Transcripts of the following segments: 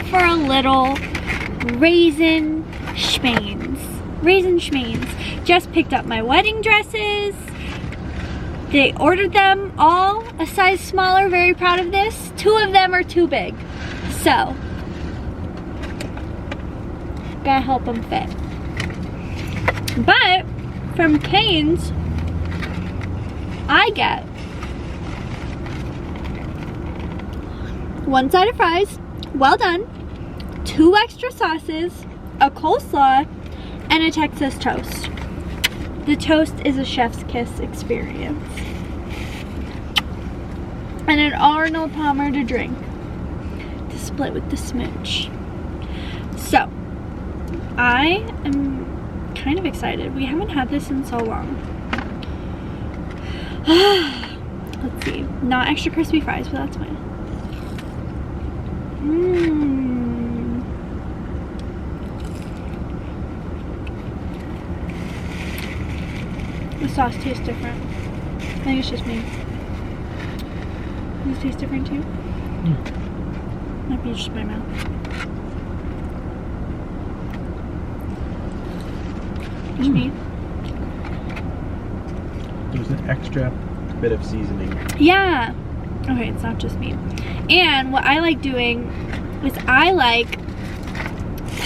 for a little raisin schmains. Raisin schmains. Just picked up my wedding dresses. They ordered them all a size smaller. Very proud of this. 2 of them are too big. So, gotta help them fit. But from Cane's, I get 1 side of fries, well done, 2 extra sauces, a coleslaw, and a Texas toast. The toast is a chef's kiss experience. And an Arnold Palmer to drink, to split with the smooch. So, I am kind of excited. We haven't had this in so long. Let's see. Not extra crispy fries, but that's fine. The sauce tastes different. I think it's just me. Does it taste different too? Might be just my mouth. Just me. There's an extra bit of seasoning. Yeah. Okay, it's not just me. And what I like doing is I like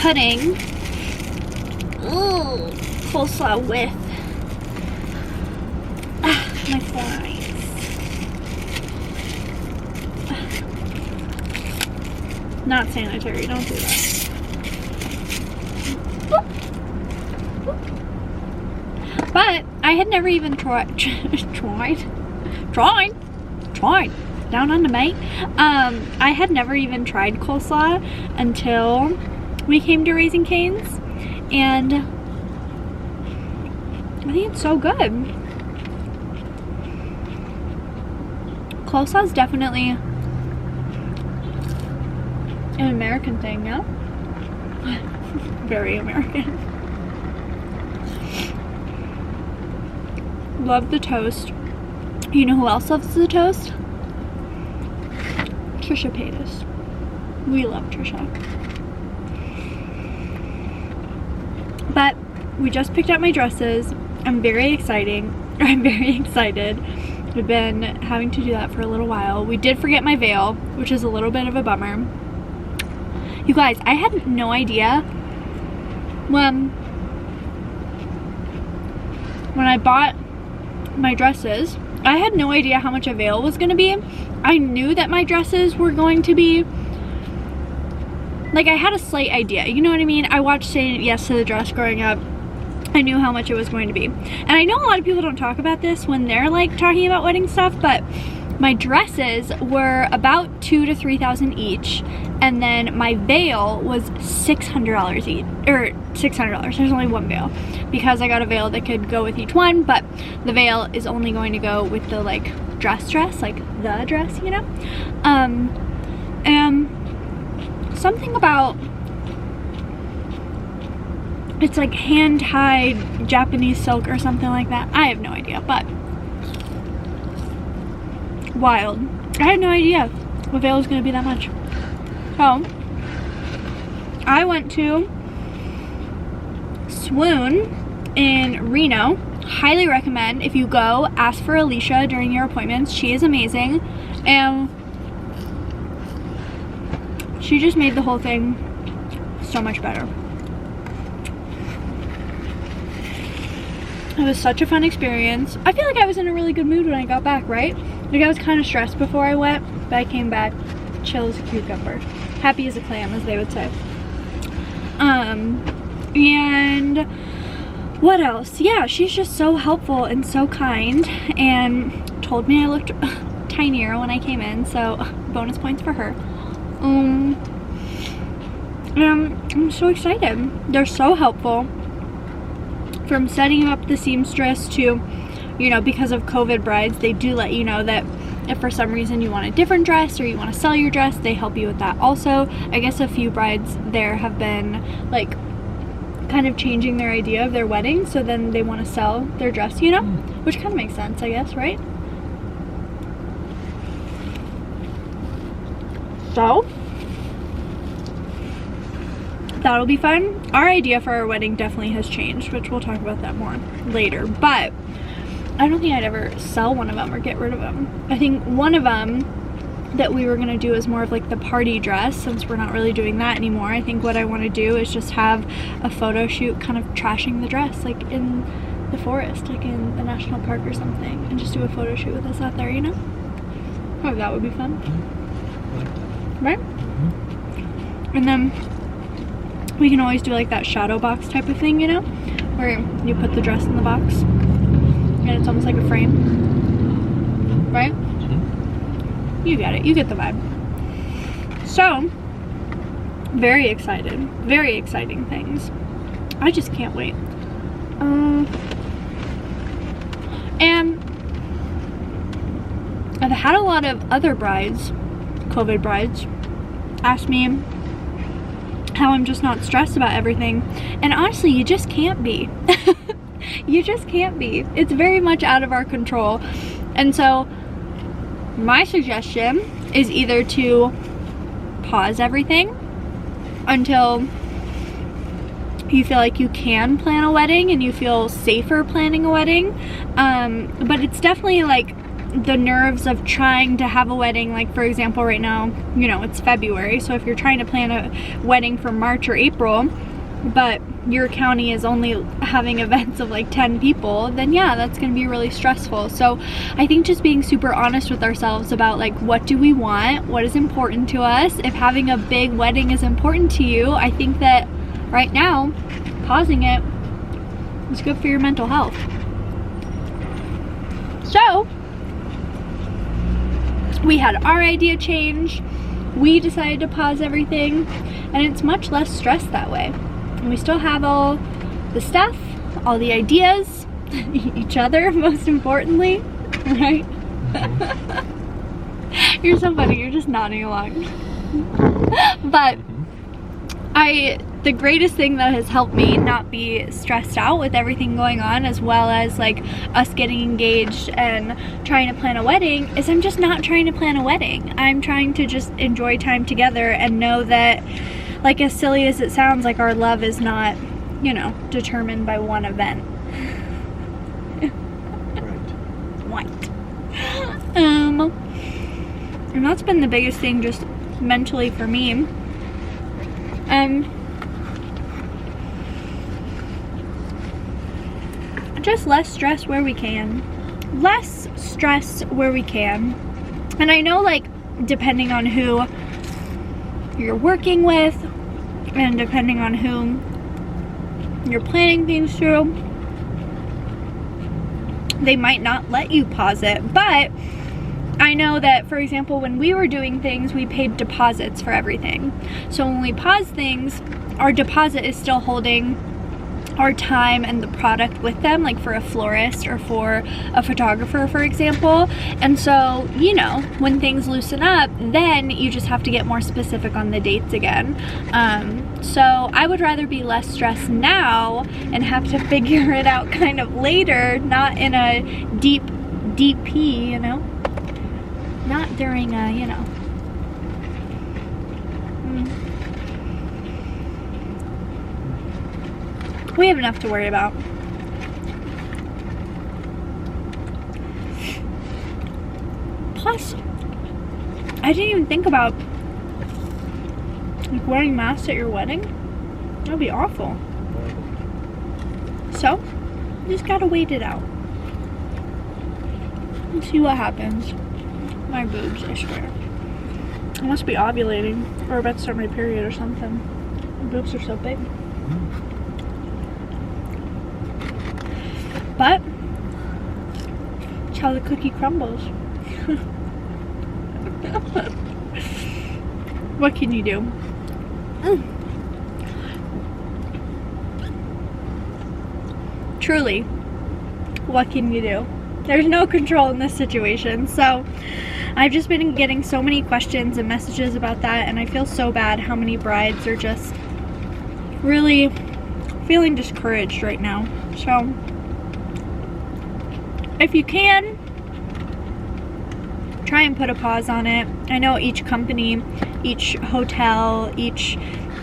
putting coleslaw with my fries. Not sanitary, don't do that. But I had never even tried down on the mate. I had never even tried coleslaw until we came to Raising Cane's, and I think it's so good. Coleslaw is definitely an American thing, yeah? Very American. Love the toast. You know who else loves the toast? Trisha Paytas. We love Trisha. But we just picked up my dresses. I'm very excited. We've been having to do that for a little while. We did forget my veil, which is a little bit of a bummer. You guys, I had no idea when I bought my dresses, I had no idea how much a veil was going to be. I knew that my dresses were going to be, like, I had a slight idea, you know what I mean? I watched Say Yes to the Dress growing up. I knew how much it was going to be. And I know a lot of people don't talk about this when they're like talking about wedding stuff, but my dresses were about $2,000 to $3,000 each, and then my veil was $600 each, or $600. There's only one veil because I got a veil that could go with each one, but the veil is only going to go with the like dress, like the dress, you know. And something about, it's like hand-tied Japanese silk or something like that. I have no idea, but wild. I had no idea the veil was going to be that much. So, I went to Swoon in Reno. Highly recommend. If you go, ask for Alicia during your appointments. She is amazing. And she just made the whole thing so much better. It was such a fun experience. I feel like I was in a really good mood when I got back, right? Like, I was kind of stressed before I went, but I came back chill as a cucumber. Happy as a clam, as they would say. And what else? Yeah, she's just so helpful and so kind, and told me I looked tinier when I came in, so bonus points for her. I'm so excited. They're so helpful. From setting up the seamstress to, you know, because of COVID brides, they do let you know that if for some reason you want a different dress or you want to sell your dress, they help you with that also. I guess a few brides there have been like kind of changing their idea of their wedding, so then they want to sell their dress, you know, which kind of makes sense, I guess, right? So that'll be fun. Our idea for our wedding definitely has changed, which we'll talk about that more later, but I don't think I'd ever sell one of them or get rid of them. I think one of them that we were gonna do is more of like the party dress, since we're not really doing that anymore. I think what I want to do is just have a photo shoot kind of trashing the dress, like in the forest, like in the national park or something, and just do a photo shoot with us out there, you know? Oh, that would be fun. Right? And then we can always do like that shadow box type of thing, you know, where you put the dress in the box and it's almost like a frame, right? You get it, you get the vibe. So very excited, very exciting things. I just can't wait. And I've had a lot of other brides, COVID brides, ask me how I'm just not stressed about everything, and honestly, you just can't be. You just can't be. It's very much out of our control. And so my suggestion is either to pause everything until you feel like you can plan a wedding and you feel safer planning a wedding, but it's definitely like the nerves of trying to have a wedding. Like, for example, right now, you know, it's February, so if you're trying to plan a wedding for March or April, but your county is only having events of like 10 people, then yeah, that's gonna be really stressful. So I think just being super honest with ourselves about like, what do we want, what is important to us. If having a big wedding is important to you, I think that right now pausing it is good for your mental health. So we had our idea change, we decided to pause everything, and it's much less stress that way. And we still have all the stuff, all the ideas, each other most importantly, right? You're so funny, you're just nodding along. But the greatest thing that has helped me not be stressed out with everything going on, as well as like us getting engaged and trying to plan a wedding, is I'm just not trying to plan a wedding. I'm trying to just enjoy time together and know that, like, as silly as it sounds, like our love is not, you know, determined by one event. Right. And that's been the biggest thing just mentally for me. Just less stress where we can. Less stress where we can. And I know, like, depending on who you're working with and depending on who you're planning things through, they might not let you pause it. But I know that, for example, when we were doing things, we paid deposits for everything. So when we pause things, our deposit is still holding our time and the product with them, like for a florist or for a photographer, for example. And so, you know, when things loosen up, then you just have to get more specific on the dates again. So I would rather be less stressed now and have to figure it out kind of later, not in a deep pee, you know, not during a, you know, we have enough to worry about. Plus, I didn't even think about like wearing masks at your wedding. That'd be awful. So, you just gotta wait it out and see what happens. My boobs, I swear. I must be ovulating or about to start my period or something. My boobs are so big. But it's how the cookie crumbles. What can you do? Truly, what can you do? There's no control in this situation. So I've just been getting so many questions and messages about that, and I feel so bad how many brides are just really feeling discouraged right now. So if you can, try and put a pause on it. I know each company, each hotel, each,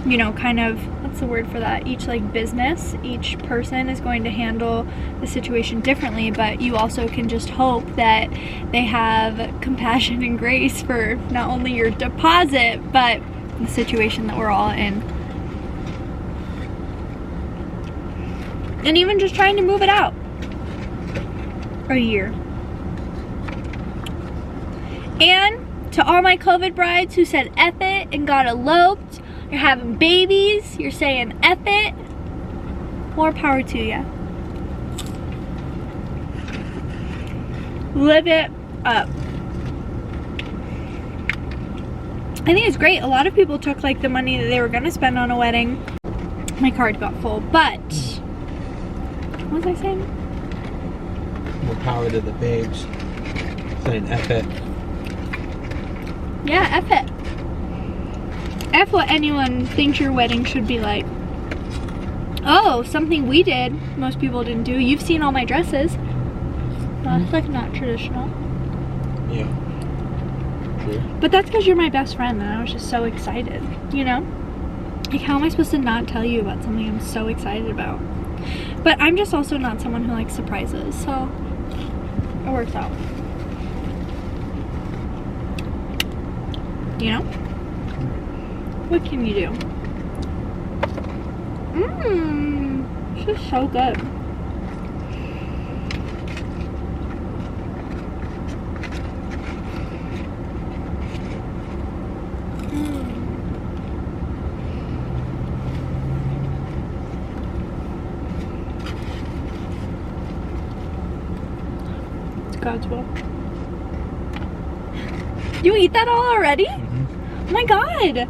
you know, kind of, what's the word for that? Each like business, each person is going to handle the situation differently, but you also can just hope that they have compassion and grace for not only your deposit, but the situation that we're all in. And even just trying to move it out a year. And to all my COVID brides who said F it and got eloped, you're having babies, you're saying F it, more power to ya. Live it up. I think it's great. A lot of people took like the money that they were gonna spend on a wedding. My card got full, but what was I saying? More power to the babes. Saying F it. Yeah, F it. F what anyone thinks your wedding should be like. Oh, something we did, most people didn't do. You've seen all my dresses. That's like not traditional. Yeah. True. But that's because you're my best friend and I was just so excited, you know? Like, how am I supposed to not tell you about something I'm so excited about? But I'm just also not someone who likes surprises, so it works out. You know? What can you do? This is so good. It's God's will. You eat that all already? Mm-hmm. Oh my god!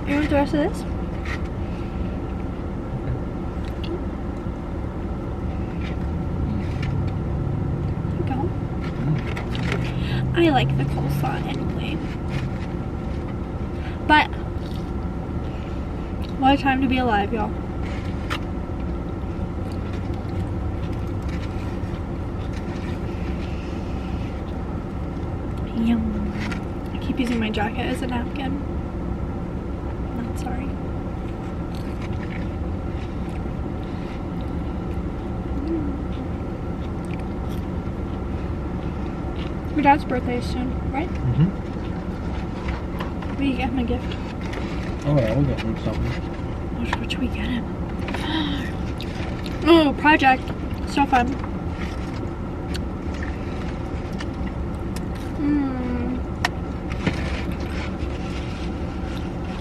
You want the rest of this? There you go. I like the coleslaw anyway. But what a time to be alive, y'all. Yum. I keep using my jacket as a napkin. Not sorry. Your dad's birthday is soon, right? Mm-hmm. What do you get him a gift? Oh yeah, we'll get him something. What should we get him? Oh, project. So fun.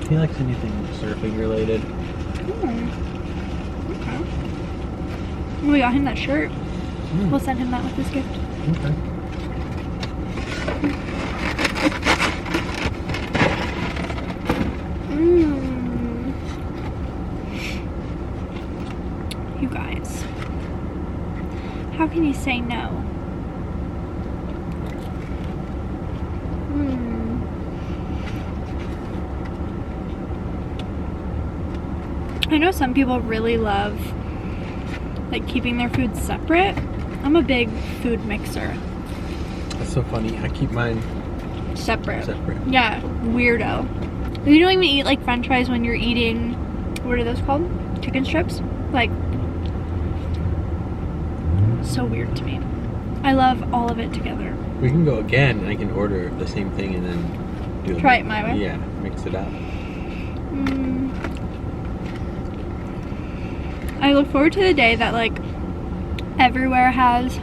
He likes anything surfing related. Okay. We got him that shirt. We'll send him that with his gift. Okay. You guys. How can you say no? I know some people really love like keeping their food separate. I'm a big food mixer. That's so funny. I keep mine Separate. separate. Yeah, weirdo. You don't even eat like french fries when you're eating, what are those called? Chicken strips? Like, so weird to me. I love all of it together. We can go again and I can order the same thing and then do Try it my way? Yeah, mix it up. I look forward to the day that like everywhere has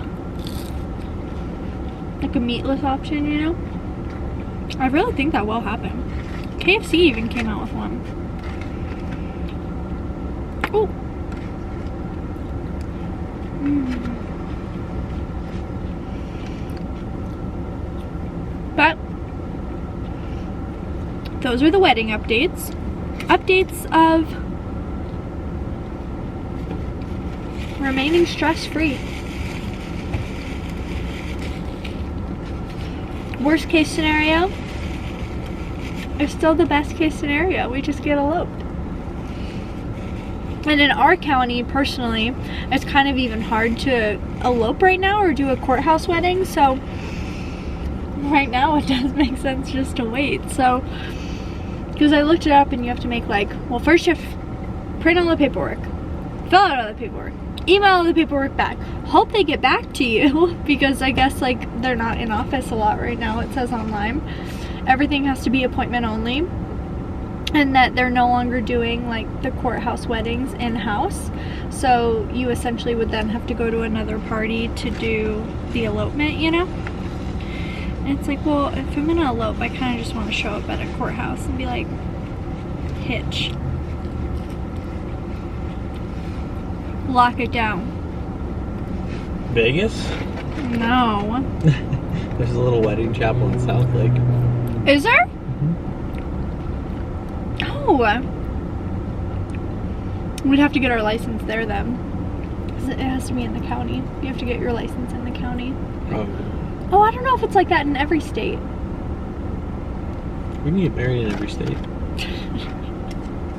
like a meatless option, you know? I really think that will happen. KFC even came out with one. Oh. But those are the wedding updates. Updates of remaining stress-free. Worst case scenario is still the best case scenario. We just get eloped. And in our county, personally, it's kind of even hard to elope right now or do a courthouse wedding. So right now it does make sense just to wait. So, because Because I looked it up and you have to make like, well, first you have to print all the paperwork, fill out all the paperwork, email all the paperwork back, hope they get back to you because I guess like they're not in office a lot right now. It says online. Everything has to be appointment only, and that they're no longer doing like the courthouse weddings in-house. So you essentially would then have to go to another party to do the elopement, you know? And it's like, well, if I'm gonna elope, I kind of just want to show up at a courthouse and be like, hitch. Lock it down. Vegas? No. There's a little wedding chapel in South Lake. Is there? Mm-hmm. Oh. We'd have to get our license there then. Because it has to be in the county. You have to get your license in the county. Probably. Oh, I don't know if it's like that in every state. We can get married in every state.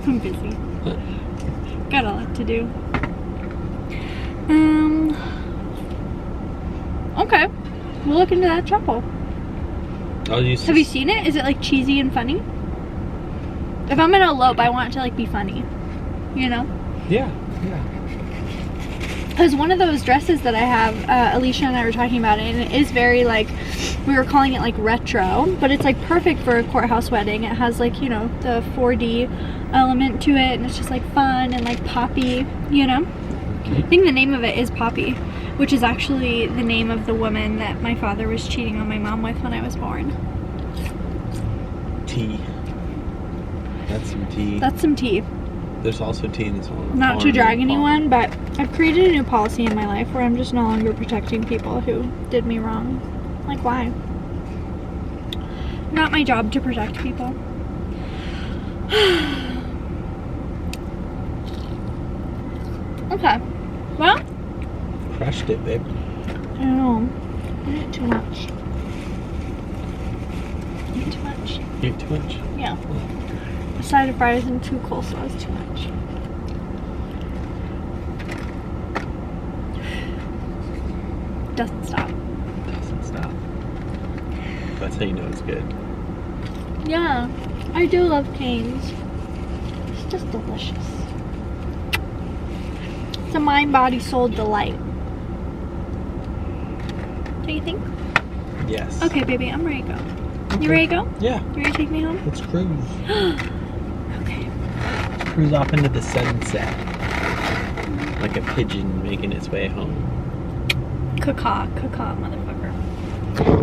I'm busy. What? Got a lot to do. Okay. We'll look into that chapel. Have you seen it? Is it like cheesy and funny? If I'm gonna elope, I want it to like be funny. You know? Yeah, yeah. Because one of those dresses that I have, Alicia and I were talking about it, and it is very like, we were calling it like retro, but it's like perfect for a courthouse wedding. It has like, you know, the 4D element to it, and it's just like fun and like poppy, you know? I think the name of it is Poppy, which is actually the name of the woman that my father was cheating on my mom with when I was born. Tea. That's some tea. That's some tea. There's also tea in this one. Not to drag anyone, but I've created a new policy in my life where I'm just no longer protecting people who did me wrong. Like, why? Not my job to protect people. Okay. Well, Crushed it, babe. I don't know. I ate too much. Ate too much. You ate too much? Yeah. A side of fries and 2 coleslaws too much. Doesn't stop. Doesn't stop. That's how you know it's good. Yeah, I do love canes. It's just delicious. It's a mind, body, soul delight. What do you think? Yes. Okay, baby, I'm ready to go. Okay. You ready to go? Yeah. You ready to take me home? Let's cruise. Okay. Cruise off into the sunset. Like a pigeon making its way home. Caw-caw, motherfucker.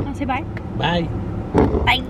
Wanna say bye? Bye. Bye.